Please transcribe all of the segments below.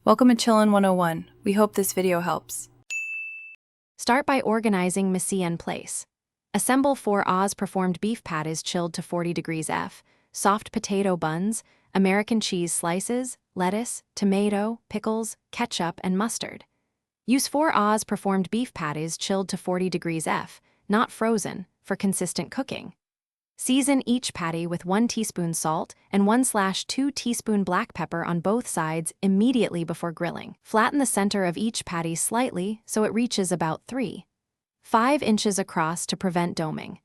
Welcome to Chillin' 101. We hope this video helps. Start by organizing mise en place. Assemble 4 Oz-performed beef patties chilled to 40 degrees F, soft potato buns, American cheese slices, lettuce, tomato, pickles, ketchup, and mustard. Use 4 Oz-performed beef patties chilled to 40 degrees F, not frozen, for consistent cooking. Season each patty with 1 teaspoon salt and 1/2 teaspoon black pepper on both sides immediately before grilling. Flatten the center of each patty slightly so it reaches about 3.5 inches across to prevent doming.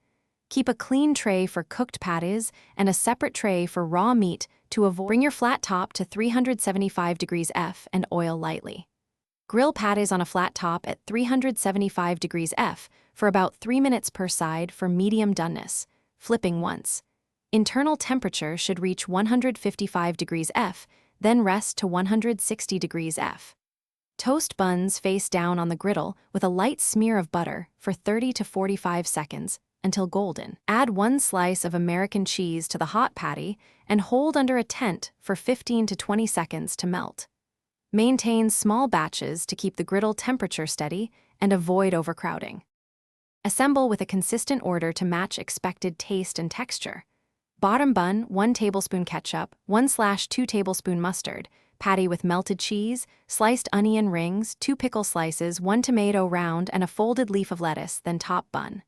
Keep a clean tray for cooked patties and a separate tray for raw meat to avoid. Bring your flat top to 375 degrees F and oil lightly. Grill patties on a flat top at 375 degrees F for about 3 minutes per side for medium doneness, flipping once. Internal temperature should reach 155 degrees F, then rest to 160 degrees F. Toast buns face down on the griddle with a light smear of butter for 30 to 45 seconds until golden. Add 1 slice of American cheese to the hot patty and hold under a tent for 15 to 20 seconds to melt. Maintain small batches to keep the griddle temperature steady and avoid overcrowding. Assemble with a consistent order to match expected taste and texture. Bottom bun, 1 tablespoon ketchup, 1/2 tablespoon mustard, patty with melted cheese, sliced onion rings, 2 pickle slices, 1 tomato round, and a folded leaf of lettuce, then top bun.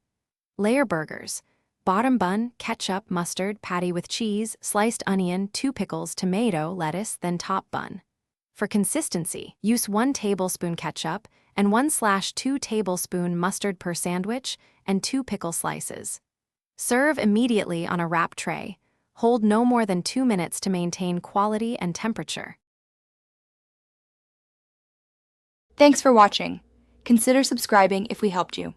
Layer burgers. Bottom bun, ketchup, mustard, patty with cheese, sliced onion, 2 pickles, tomato, lettuce, then top bun. For consistency, use 1 tablespoon ketchup and 1/2 tablespoon mustard per sandwich and 2 pickle slices. Serve immediately on a wrap tray. Hold no more than 2 minutes to maintain quality and temperature. Thanks for watching. Consider subscribing if we helped you.